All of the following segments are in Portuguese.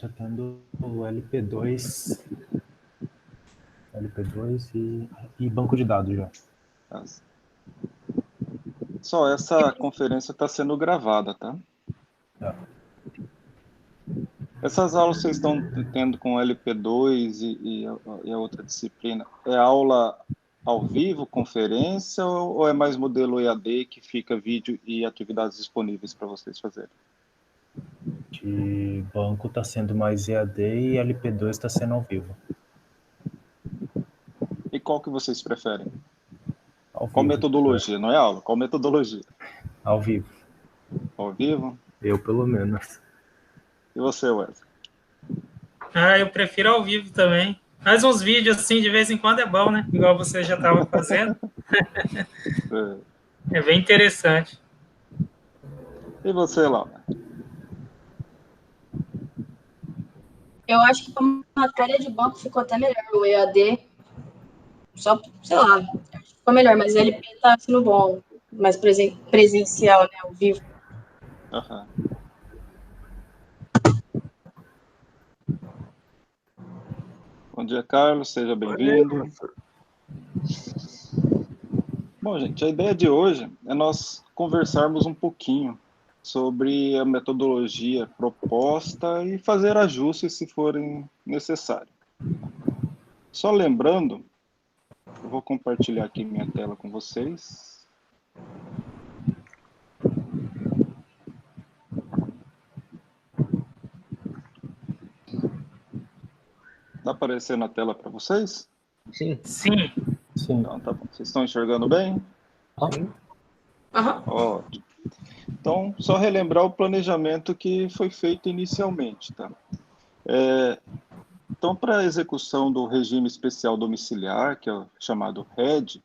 tá tendo o LP2 e banco de dados já. Só essa conferência está sendo gravada, tá? Tá. Essas aulas que vocês estão tendo com LP2 e a outra disciplina, é aula ao vivo, conferência, ou é mais modelo EAD que fica vídeo e atividades disponíveis para vocês fazerem? De banco está sendo mais EAD e LP2 está sendo ao vivo. E qual que vocês preferem? Ao Qual vivo. metodologia? Não é aula? Qual metodologia? Ao vivo. Ao vivo? Eu, pelo menos. E você, Wesley? Eu prefiro ao vivo também. Mas uns vídeos, assim, de vez em quando é bom, né? Igual você já estava fazendo. É bem interessante. E você, Laura? Eu acho que como matéria de banco ficou até melhor. O EAD, só, sei lá, acho que ficou melhor, mas o LP tá sendo bom. Mais presencial, né? Ao vivo. Uhum. Bom dia, Carlos. Seja bem-vindo. Bom, gente, a ideia de hoje é nós conversarmos um pouquinho sobre a metodologia proposta e fazer ajustes se forem necessários. Só lembrando, eu vou compartilhar aqui minha tela com vocês. Está aparecendo a tela para vocês? Sim. Sim. Então, tá bom. Vocês estão enxergando bem? Sim. Ótimo. Então, só relembrar o planejamento que foi feito inicialmente, tá? Então, para a execução do regime especial domiciliar, que é o chamado RED,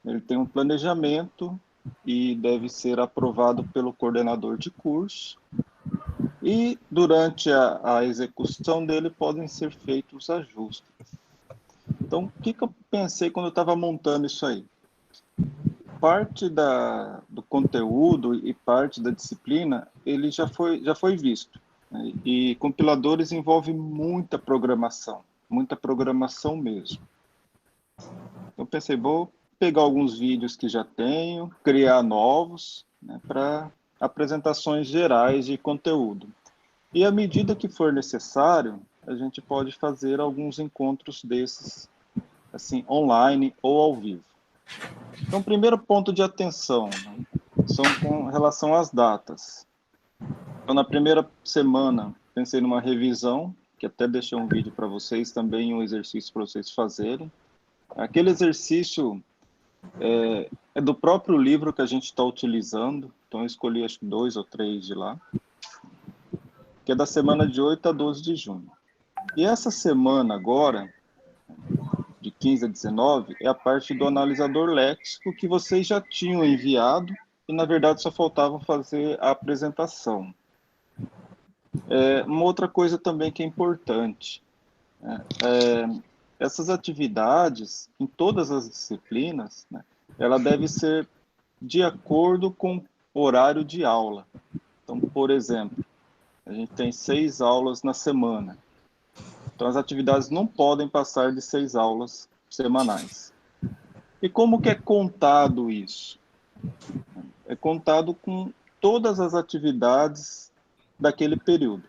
ele tem um planejamento e deve ser aprovado pelo coordenador de curso. E, durante a execução dele, podem ser feitos ajustes. Então, o que eu pensei quando eu estava montando isso aí? Parte do conteúdo e parte da disciplina, ele já foi visto. Né? E compiladores envolve muita programação mesmo. Então, pensei, vou pegar alguns vídeos que já tenho, criar novos, né, para apresentações gerais de conteúdo. E à medida que for necessário, a gente pode fazer alguns encontros desses, assim, online ou ao vivo. Então, primeiro ponto de atenção, né, são com relação às datas. Então, na primeira semana, pensei numa revisão, que até deixei um vídeo para vocês também, um exercício para vocês fazerem. Aquele exercício é do próprio livro que a gente está utilizando, então eu escolhi acho que 2 ou 3 de lá, que é da semana de 8 a 12 de junho. E essa semana agora, de 15 a 19, é a parte do analisador léxico que vocês já tinham enviado e, na verdade, só faltava fazer a apresentação. Uma outra coisa também que é importante, essas atividades, em todas as disciplinas, né, ela deve ser de acordo com o horário de aula. Então, por exemplo, a gente tem 6 aulas na semana. Então, as atividades não podem passar de 6 aulas semanais. E como que é contado isso? É contado com todas as atividades daquele período.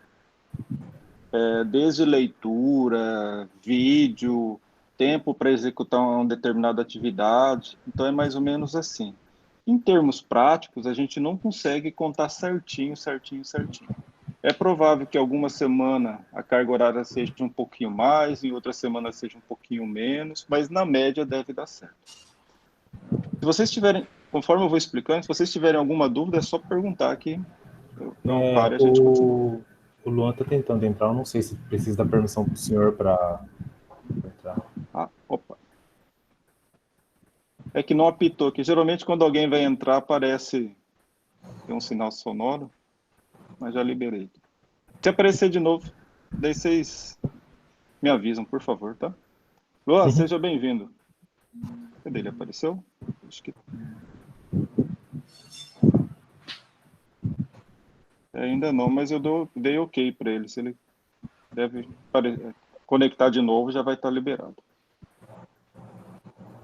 Desde leitura, vídeo, tempo para executar uma determinada atividade. Então, é mais ou menos assim. Em termos práticos, a gente não consegue contar certinho. É provável que alguma semana a carga horária seja um pouquinho mais, em outra semana seja um pouquinho menos, mas na média deve dar certo. Se vocês tiverem, conforme eu vou explicando, se vocês tiverem alguma dúvida, é só perguntar aqui. Não pare, a gente continua. O Luan está tentando entrar, eu não sei se precisa da permissão do senhor para entrar. Opa. É que não apitou aqui. Geralmente, quando alguém vai entrar, aparece tem um sinal sonoro, mas já liberei. Se aparecer de novo, daí vocês me avisam, por favor, tá? Luan, seja bem-vindo. Cadê ele? Apareceu? Acho que... ainda não, mas eu dei ok para ele. Se ele deve conectar de novo, já vai estar liberado.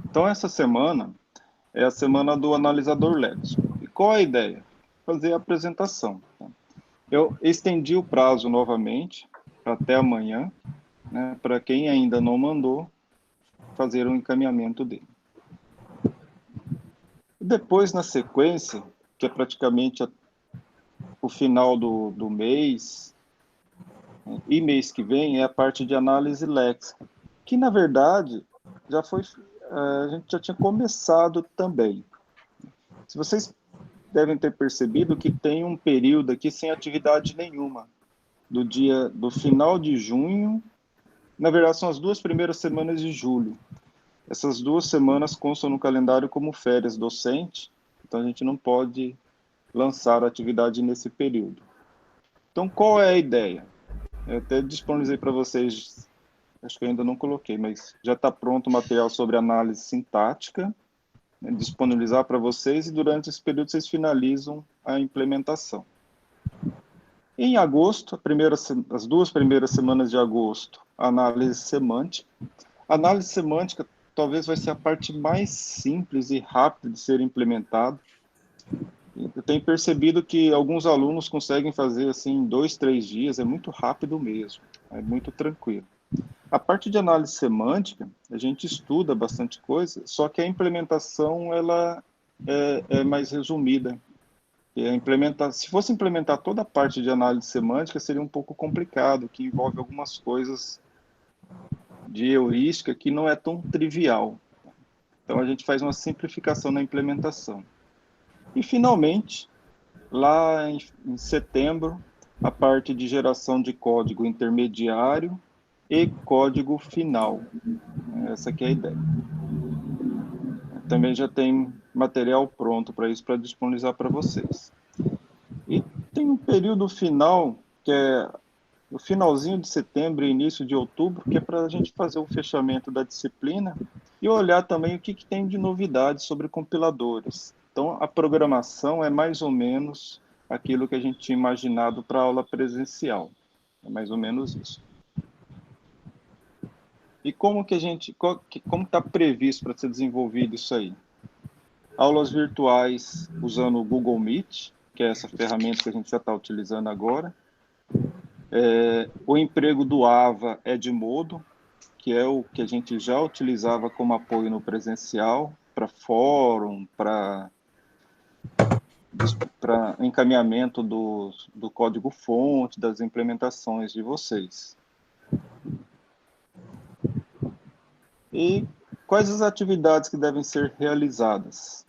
Então, essa semana é a semana do analisador léxico. E qual a ideia? Fazer a apresentação. Eu estendi o prazo novamente, até amanhã, né, para quem ainda não mandou, fazer um encaminhamento dele. Depois, na sequência, que é praticamente o final do mês, e mês que vem, é a parte de análise léxica, que, na verdade, a gente já tinha começado também. Se vocês devem ter percebido que tem um período aqui sem atividade nenhuma, do final de junho, na verdade são as 2 primeiras semanas de julho. Essas 2 semanas constam no calendário como férias docente, então a gente não pode lançar atividade nesse período. Então, qual é a ideia? Eu até disponibilizei para vocês, acho que eu ainda não coloquei, mas já está pronto o material sobre análise sintática, né, disponibilizar para vocês, e durante esse período vocês finalizam a implementação. Em agosto, as 2 primeiras semanas de agosto, análise semântica. A análise semântica talvez vai ser a parte mais simples e rápida de ser implementada. Eu tenho percebido que alguns alunos conseguem fazer assim em 2, 3 dias, é muito rápido mesmo, é muito tranquilo. A parte de análise semântica, a gente estuda bastante coisa, só que a implementação ela é mais resumida. Se fosse implementar toda a parte de análise semântica, seria um pouco complicado, que envolve algumas coisas de heurística que não é tão trivial. Então, a gente faz uma simplificação na implementação. E, finalmente, lá em setembro, a parte de geração de código intermediário e código final. Essa aqui é a ideia. Também já tem material pronto para isso, para disponibilizar para vocês. E tem um período final, que é o finalzinho de setembro e início de outubro, que é para a gente fazer o fechamento da disciplina e olhar também o que tem de novidades sobre compiladores. Então, a programação é mais ou menos aquilo que a gente tinha imaginado para a aula presencial. É mais ou menos isso. E como está previsto para ser desenvolvido isso aí? Aulas virtuais usando o Google Meet, que é essa ferramenta que a gente já está utilizando agora. O emprego do AVA Edmodo, que é o que a gente já utilizava como apoio no presencial, para fórum, para encaminhamento do código-fonte, das implementações de vocês. E quais as atividades que devem ser realizadas?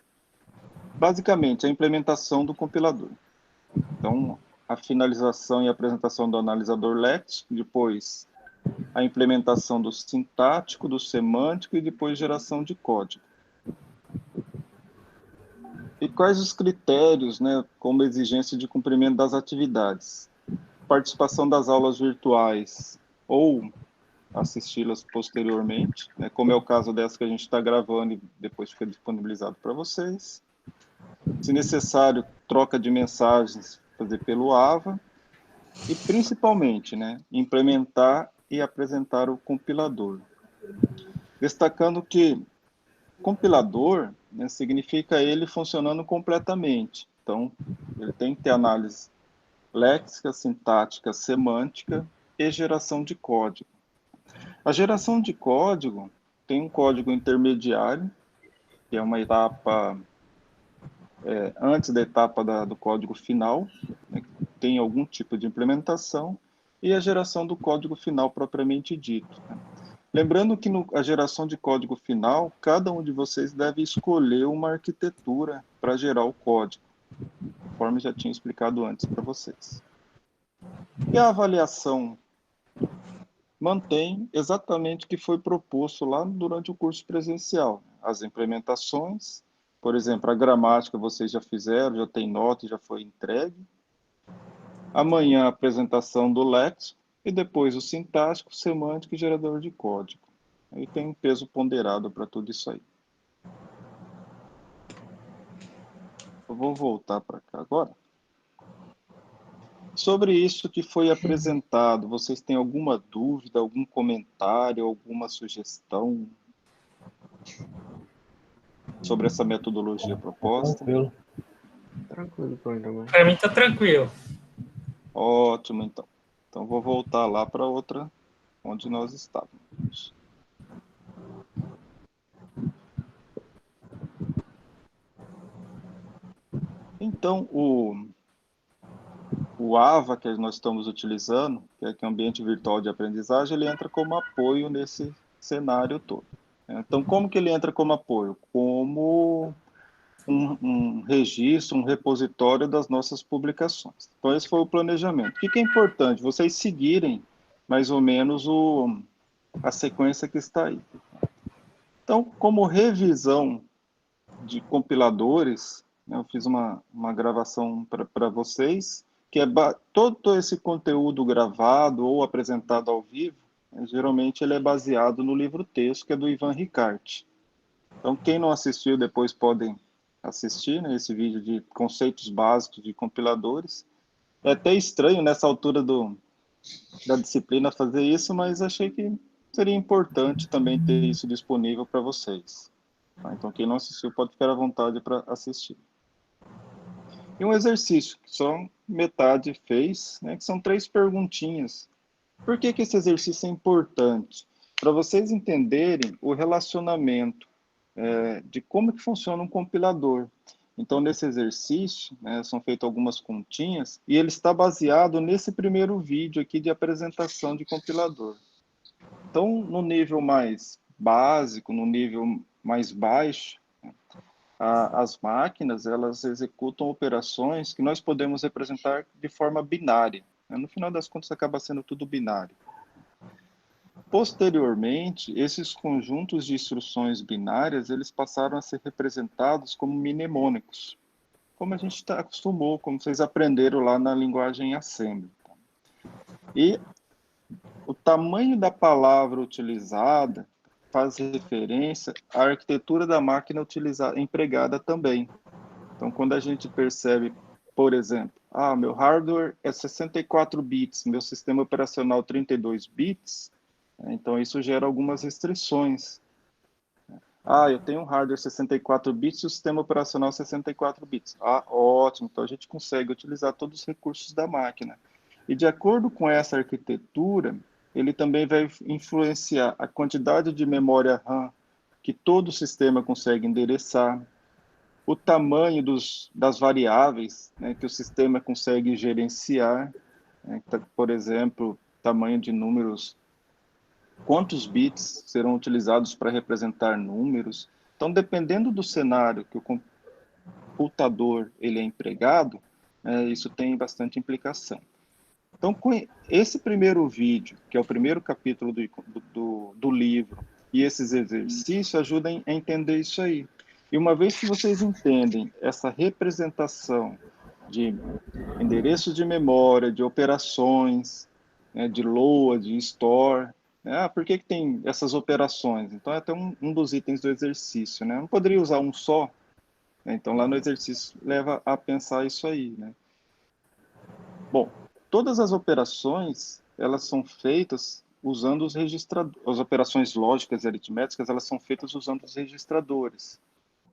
Basicamente, a implementação do compilador. Então, a finalização e apresentação do analisador léxico, depois a implementação do sintático, do semântico e depois geração de código. E quais os critérios, né, como exigência de cumprimento das atividades? Participação das aulas virtuais ou assisti-las posteriormente, né, como é o caso dessa que a gente está gravando e depois fica disponibilizado para vocês. Se necessário, troca de mensagens, fazer pelo AVA. E, principalmente, né, implementar e apresentar o compilador. Destacando que compilador, né, significa ele funcionando completamente. Então, ele tem que ter análise léxica, sintática, semântica e geração de código. A geração de código tem um código intermediário, que é uma etapa antes da etapa do código final, né, que tem algum tipo de implementação, e a geração do código final propriamente dito. Né? Lembrando que a geração de código final, cada um de vocês deve escolher uma arquitetura para gerar o código, conforme já tinha explicado antes para vocês. E a avaliação mantém exatamente o que foi proposto lá durante o curso presencial. As implementações, por exemplo, a gramática vocês já fizeram, já tem nota, já foi entregue. Amanhã a apresentação do léxico e depois o sintático, semântico e gerador de código. Aí tem um peso ponderado para tudo isso aí. Eu vou voltar para cá agora. Sobre isso que foi apresentado, vocês têm alguma dúvida, algum comentário, alguma sugestão sobre essa metodologia proposta? Tranquilo. Tranquilo por também. Para mim tá tranquilo. Ótimo, então. Então, vou voltar lá para outra, onde nós estávamos. Então, o AVA que nós estamos utilizando, que é o Ambiente Virtual de Aprendizagem, ele entra como apoio nesse cenário todo. Então, como que ele entra como apoio? Como um registro, um repositório das nossas publicações. Então, esse foi o planejamento. O que é importante? Vocês seguirem mais ou menos a sequência que está aí. Então, como revisão de compiladores, né, eu fiz uma gravação para vocês, que é todo esse conteúdo gravado ou apresentado ao vivo, né, geralmente ele é baseado no livro-texto, que é do Ivan Ricarte. Então, quem não assistiu, depois podem assistir, né, esse vídeo de conceitos básicos de compiladores. É até estranho nessa altura da disciplina fazer isso, mas achei que seria importante também ter isso disponível para vocês. Tá? Então, quem não assistiu pode ficar à vontade para assistir. E um exercício que só metade fez, né, que são 3 perguntinhas. Por que esse exercício é importante? Para vocês entenderem o relacionamento de como que funciona um compilador. Então, nesse exercício, né, são feitas algumas continhas, e ele está baseado nesse primeiro vídeo aqui de apresentação de compilador. Então, no nível mais básico, no nível mais baixo, as máquinas, elas executam operações que nós podemos representar de forma binária. No final das contas, acaba sendo tudo binário. Posteriormente, esses conjuntos de instruções binárias, eles passaram a ser representados como mnemônicos, como a gente acostumou, como vocês aprenderam lá na linguagem Assembly. E o tamanho da palavra utilizada faz referência à arquitetura da máquina empregada também. Então, quando a gente percebe, por exemplo, meu hardware é 64 bits, meu sistema operacional 32 bits, então isso gera algumas restrições. Eu tenho um hardware 64 bits e o sistema operacional 64 bits. Ótimo, então a gente consegue utilizar todos os recursos da máquina. E de acordo com essa arquitetura, ele também vai influenciar a quantidade de memória RAM que todo o sistema consegue endereçar, o tamanho das variáveis, né, que o sistema consegue gerenciar, né, por exemplo, tamanho de números, quantos bits serão utilizados para representar números. Então, dependendo do cenário que o computador ele é empregado, isso tem bastante implicação. Então, com esse primeiro vídeo, que é o primeiro capítulo do livro, e esses exercícios ajudam a entender isso aí. E uma vez que vocês entendem essa representação de endereços de memória, de operações, né, de load, de store, né, por que tem essas operações? Então, é até um dos itens do exercício. Né? Não poderia usar um só? Né? Então, lá no exercício, leva a pensar isso aí. Né? Bom, todas as operações, elas são feitas usando os registradores. As operações lógicas e aritméticas, elas são feitas usando os registradores.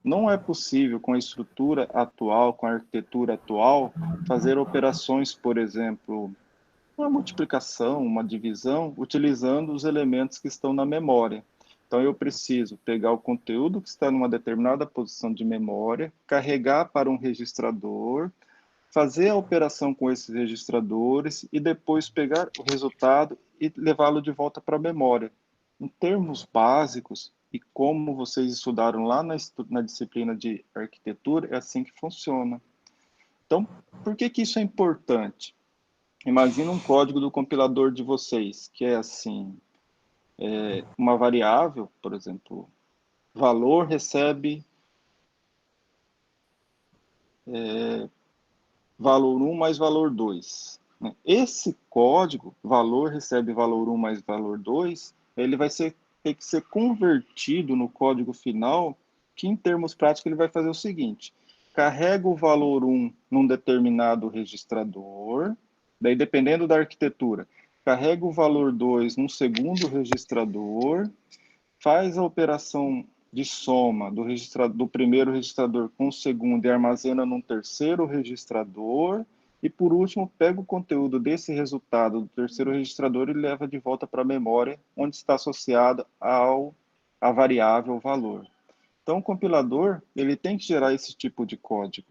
Não é possível, com a estrutura atual, com a arquitetura atual, fazer operações, por exemplo, uma multiplicação, uma divisão, utilizando os elementos que estão na memória. Então, eu preciso pegar o conteúdo que está numa determinada posição de memória, carregar para um registrador, fazer a operação com esses registradores e depois pegar o resultado e levá-lo de volta para a memória. Em termos básicos, e como vocês estudaram lá na disciplina de arquitetura, é assim que funciona. Então, por que isso é importante? Imagina um código do compilador de vocês, que é assim, uma variável, por exemplo, valor recebe valor 1 mais valor 2. Esse código, valor recebe valor 1 mais valor 2, ele vai ter que ser convertido no código final, que em termos práticos ele vai fazer o seguinte: carrega o valor 1 num determinado registrador, Daí, dependendo da arquitetura, carrega o valor 2 num segundo registrador, faz a operação de soma do primeiro registrador com o segundo e armazena num terceiro registrador, e por último pega o conteúdo desse resultado do terceiro registrador e leva de volta para a memória, onde está associada à variável valor. Então o compilador ele tem que gerar esse tipo de código.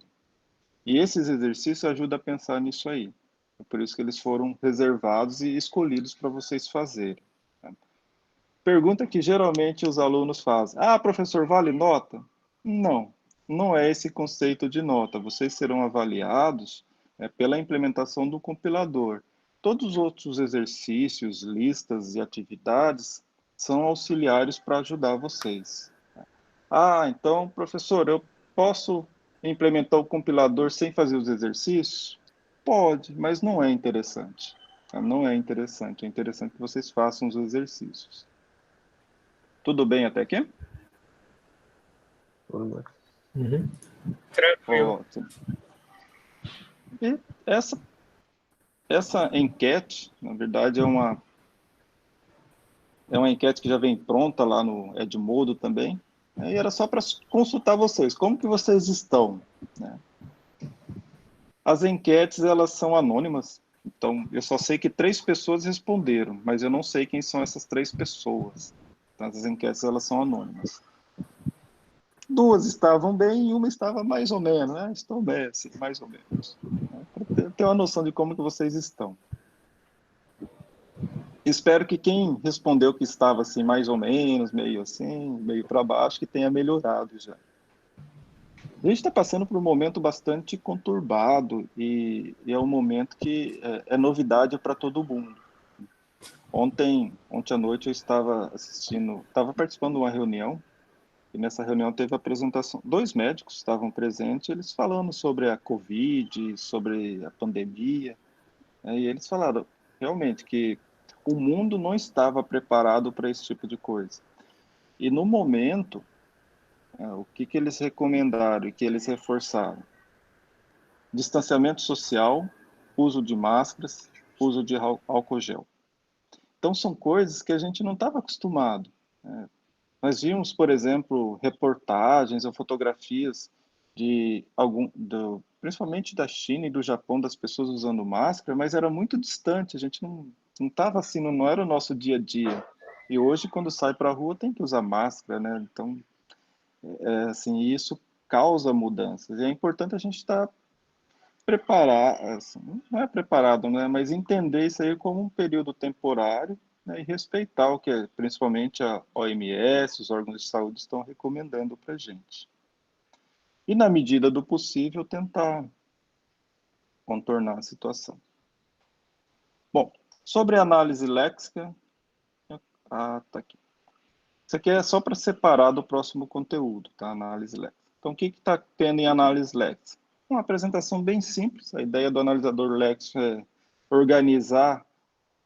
E esses exercícios ajudam a pensar nisso aí. É por isso que eles foram reservados e escolhidos para vocês fazerem. Pergunta que geralmente os alunos fazem. Ah, professor, vale nota? Não, não é esse conceito de nota. Vocês serão avaliados pela implementação do compilador. Todos os outros exercícios, listas e atividades são auxiliares para ajudar vocês. Ah, então, professor, eu posso implementar o compilador sem fazer os exercícios? Pode, mas não é interessante. Não é interessante. É interessante que vocês façam os exercícios. Tudo bem até aqui? Tudo Uhum. Tranquilo. Ótimo. E essa enquete, na verdade, é uma enquete que já vem pronta lá no Edmodo também. E era só para consultar vocês. Como que vocês estão? Né? As enquetes, elas são anônimas. Então, eu só sei que 3 pessoas responderam, mas eu não sei quem são essas 3 pessoas. Então, as enquetes, elas são anônimas. 2 estavam bem e uma estava mais ou menos, né? Estou bem, assim, mais ou menos. Para ter uma noção de como que vocês estão. Espero que quem respondeu que estava assim, mais ou menos, meio assim, meio para baixo, que tenha melhorado já. A gente está passando por um momento bastante conturbado e é um momento que é novidade para todo mundo. Ontem à noite eu estava participando de uma reunião e nessa reunião teve a apresentação, 2 médicos estavam presentes, eles falando sobre a Covid, sobre a pandemia, e eles falaram realmente que o mundo não estava preparado para esse tipo de coisa. E no momento, o que eles recomendaram e que eles reforçaram? Distanciamento social, uso de máscaras, uso de álcool gel. Então, são coisas que a gente não estava acostumado. Nós vimos, por exemplo, reportagens ou fotografias principalmente da China e do Japão, das pessoas usando máscara, mas era muito distante, a gente não estava assim, não era o nosso dia a dia. E hoje, quando sai para a rua, tem que usar máscara, né? Então, assim, isso causa mudanças. E é importante a gente estar preparar, assim, não é preparado, né, mas entender isso aí como um período temporário, né, e respeitar o que principalmente a OMS, os órgãos de saúde estão recomendando para a gente. E na medida do possível tentar contornar a situação. Bom, sobre a análise léxica, tá aqui. Isso aqui é só para separar do próximo conteúdo, tá? Análise léxica. Então, o que está tendo em análise léxica? Uma apresentação bem simples. A ideia do analisador léxico é organizar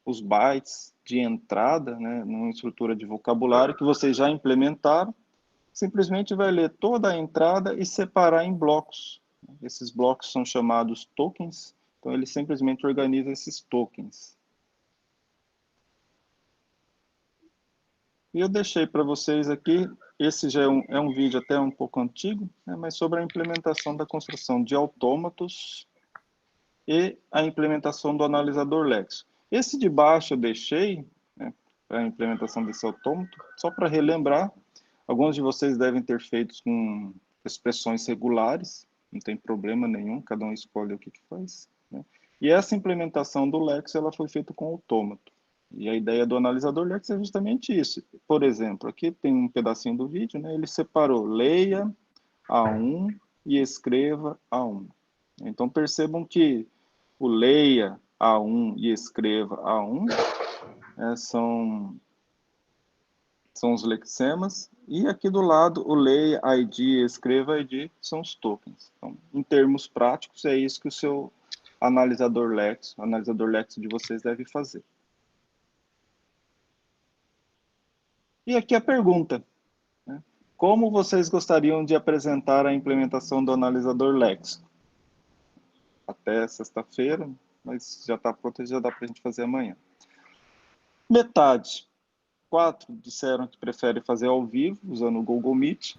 os bytes de entrada, né, numa estrutura de vocabulário que vocês já implementaram. Simplesmente vai ler toda a entrada e separar em blocos. Esses blocos são chamados tokens. Então, ele simplesmente organiza esses tokens. E eu deixei para vocês aqui, esse já é um vídeo até um pouco antigo, né, mas sobre a implementação da construção de autômatos e a implementação do analisador léxico. Esse de baixo eu deixei, né, para a implementação desse autômato, só para relembrar, alguns de vocês devem ter feito com expressões regulares, não tem problema nenhum, cada um escolhe o que faz. Né? E essa implementação do léxico ela foi feita com autômato. E a ideia do analisador léxico é justamente isso. Por exemplo, aqui tem um pedacinho do vídeo, né? Ele separou leia A1 e escreva A1. Então percebam que o leia A1 e escreva A1 são os lexemas, e aqui do lado o leia ID e escreva ID são os tokens. Então, em termos práticos, é isso que o seu analisador léxico de vocês deve fazer. E aqui a pergunta, né? Como vocês gostariam de apresentar a implementação do analisador léxico? Até sexta-feira, mas já está pronto e já dá para a gente fazer amanhã. Metade, 4 disseram que preferem fazer ao vivo, usando o Google Meet,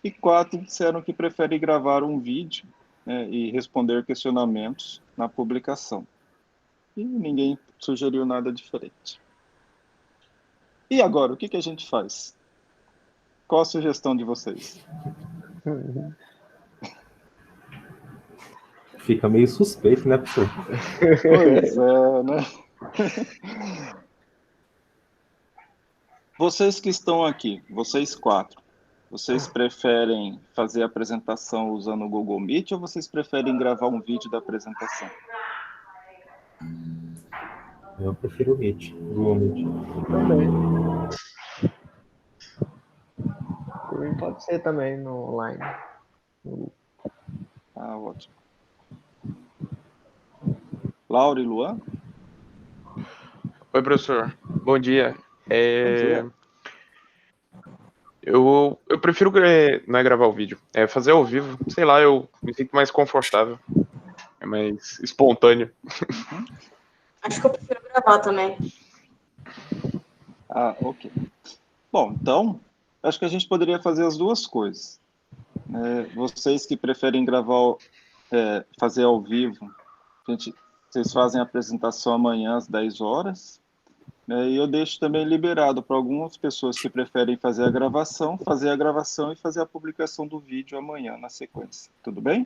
e 4 disseram que preferem gravar um vídeo, né, e responder questionamentos na publicação. E ninguém sugeriu nada diferente. E agora, o que a gente faz? Qual a sugestão de vocês? Fica meio suspeito, né, professor? Pois é, né? Vocês que estão aqui, vocês 4, vocês preferem fazer a apresentação usando o Google Meet ou vocês preferem gravar um vídeo da apresentação? Eu prefiro o Meet. Google Meet. Também. Por mim pode ser também no online. Ah, ótimo. Laura e Luan? Oi, professor. Bom dia. Bom dia. Eu prefiro não é gravar o vídeo, é fazer ao vivo. Sei lá, eu me sinto mais confortável. É mais espontâneo. Acho que eu prefiro gravar também. Ah, ok. Bom, então, acho que a gente poderia fazer as duas coisas. Vocês que preferem gravar, fazer ao vivo, vocês fazem a apresentação amanhã às 10 horas, e eu deixo também liberado para algumas pessoas que preferem fazer a gravação e fazer a publicação do vídeo amanhã na sequência. Tudo bem?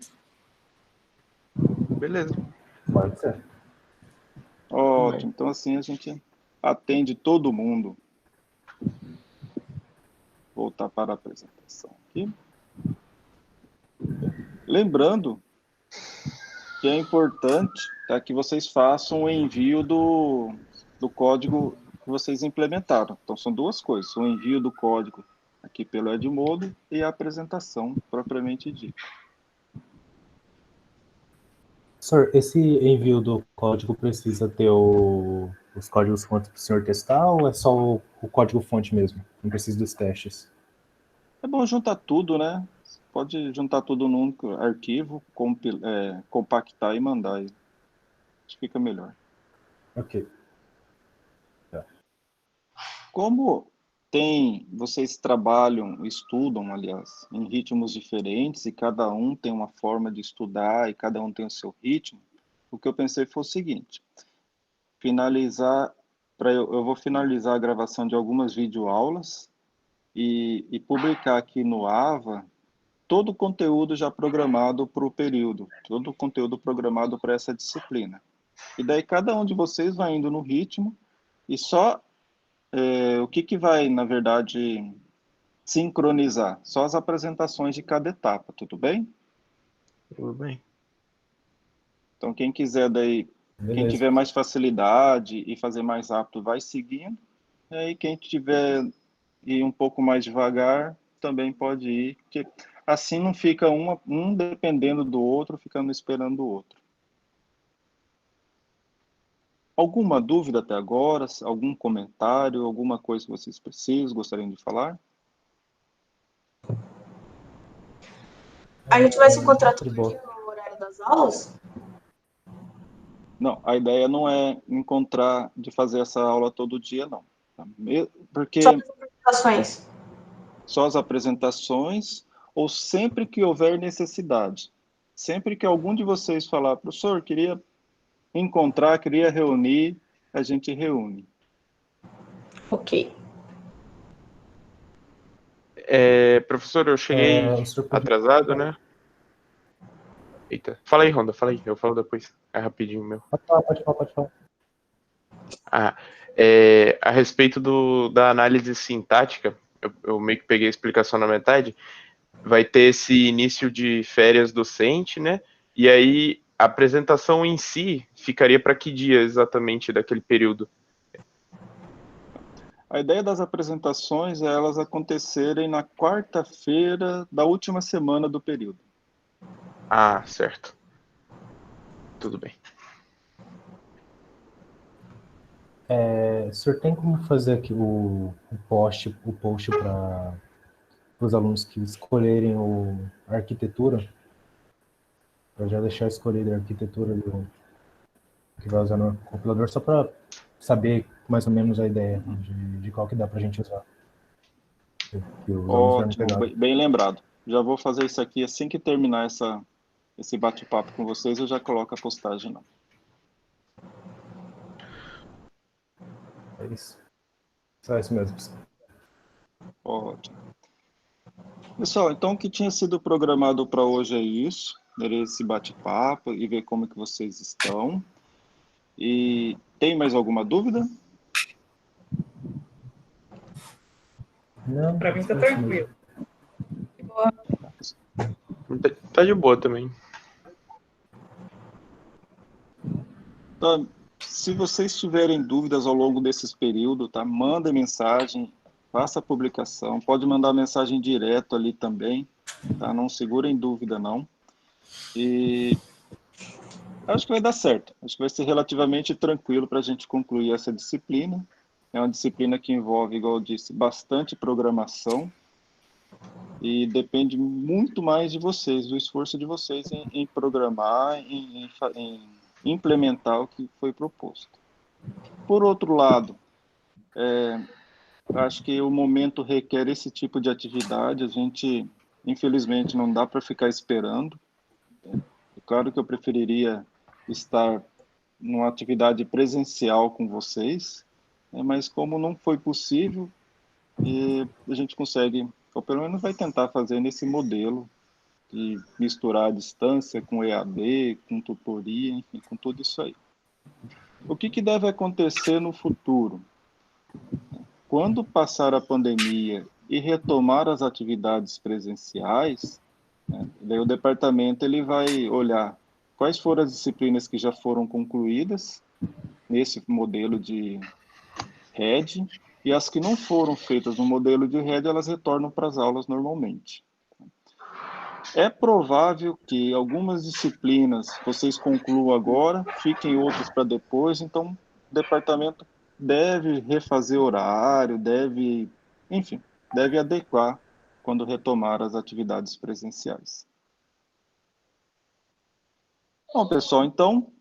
Beleza. Pode ser. Ótimo. Então, assim, a gente atende todo mundo. Voltar para a apresentação aqui. Lembrando que é importante, tá, que vocês façam o envio do código que vocês implementaram. Então, são duas coisas. O envio do código aqui pelo Edmodo e a apresentação propriamente dita. Professor, esse envio do código precisa ter os códigos-fontes para o senhor testar ou é só o código-fonte mesmo? Não precisa dos testes? É bom juntar tudo, né? Você pode juntar tudo num único arquivo, compactar e mandar. Acho que fica melhor. Ok. Como vocês trabalham, estudam, aliás, em ritmos diferentes e cada um tem uma forma de estudar e cada um tem o seu ritmo, o que eu pensei foi o seguinte: eu vou finalizar a gravação de algumas videoaulas e publicar aqui no AVA todo o conteúdo já programado para o período, todo o conteúdo programado para essa disciplina. E daí cada um de vocês vai indo no ritmo e só o que vai, na verdade, sincronizar? Só as apresentações de cada etapa, tudo bem? Tudo bem. Então, quem quiser daí, Beleza. quem tiver mais facilidade e fazer mais rápido, vai seguindo. E aí, quem tiver ir um pouco mais devagar, também pode ir, porque assim não fica um dependendo do outro, ficando esperando o outro. Alguma dúvida até agora? Algum comentário? Alguma coisa que vocês precisam, gostariam de falar? A gente vai se encontrar todo Tudo bom. dia no horário das aulas? Não, a ideia não é de fazer essa aula todo dia, não. Porque Só as apresentações. só as apresentações ou sempre que houver necessidade. Sempre que algum de vocês falar, professor, queria reunir, a gente reúne. Ok. Professor, eu cheguei O senhor pode- atrasado, né? Eita. Fala aí, Ronda, fala aí. Eu falo depois. É rapidinho meu. Pode falar. A respeito da análise sintática, eu meio que peguei a explicação na metade. Vai ter esse início de férias docente, né? E aí, a apresentação em si ficaria para que dia exatamente daquele período? A ideia das apresentações é elas acontecerem na quarta-feira da última semana do período. Ah, certo. Tudo bem. O senhor tem como fazer aqui o post para os alunos que escolherem a arquitetura? Para já deixar escolhida a arquitetura que vai usar no compilador, só para saber mais ou menos a ideia de qual que dá para a gente usar. Que os alunos vão Ótimo, pegar. bem lembrado. Já vou fazer isso aqui assim que terminar esse bate-papo com vocês, eu já coloco a postagem lá. É isso. Só isso mesmo. Ótimo. Pessoal, então o que tinha sido programado para hoje é isso. Era esse bate-papo e ver como que vocês estão. E tem mais alguma dúvida? Não, Para mim tá é isso mesmo. tranquilo. Tá de boa também. Tá, se vocês tiverem dúvidas ao longo desses períodos, tá? Manda mensagem, faça a publicação, pode mandar mensagem direto ali também, tá? Não segurem dúvida, não. E acho que vai dar certo. Acho que vai ser relativamente tranquilo para a gente concluir essa disciplina. É uma disciplina que envolve, igual eu disse, bastante programação e depende muito mais de vocês, do esforço de vocês em programar, em implementar o que foi proposto. Por outro lado, acho que o momento requer esse tipo de atividade. A gente, infelizmente, não dá para ficar esperando. É claro que eu preferiria estar numa atividade presencial com vocês, né, mas como não foi possível, a gente consegue, ou pelo menos vai tentar fazer nesse modelo de misturar a distância com EAD, com tutoria, enfim, com tudo isso aí. O que deve acontecer no futuro? Quando passar a pandemia e retomar as atividades presenciais, né, daí o departamento ele vai olhar quais foram as disciplinas que já foram concluídas nesse modelo de RED, e as que não foram feitas no modelo de RED, elas retornam para as aulas normalmente. É provável que algumas disciplinas vocês concluam agora, fiquem outras para depois, então o departamento deve refazer horário, enfim, deve adequar quando retomar as atividades presenciais. Bom, pessoal, então,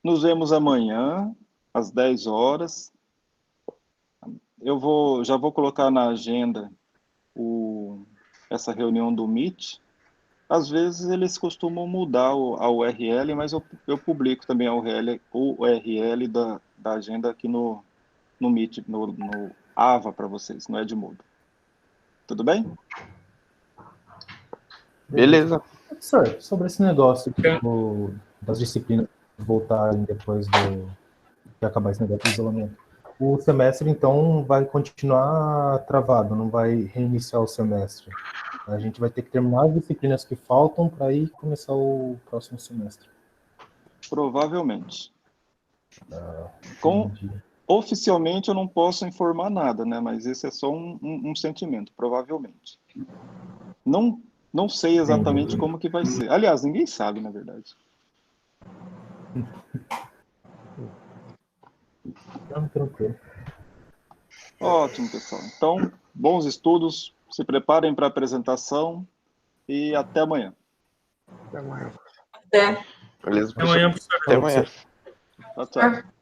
nos vemos amanhã, às 10 horas. Já vou colocar na agenda essa reunião do Meet. Às vezes eles costumam mudar a URL, mas eu publico também a URL da agenda aqui no Meet, no Ava para vocês, no Edmodo. Tudo bem? Beleza. Professor, sobre esse negócio das disciplinas voltarem depois de acabar esse negócio de isolamento, o semestre, então, vai continuar travado, não vai reiniciar o semestre. A gente vai ter que terminar as disciplinas que faltam para aí começar o próximo semestre. Provavelmente. Entendi. Oficialmente eu não posso informar nada, né? Mas esse é só um sentimento, provavelmente. Não sei exatamente como que vai ser. Aliás, ninguém sabe, na verdade. Não, tranquilo. Ótimo, pessoal. Então, bons estudos, se preparem para a apresentação e até amanhã. Até amanhã. Até. Beleza, Até amanhã, professor. professor. Até amanhã. Tchau, tchau.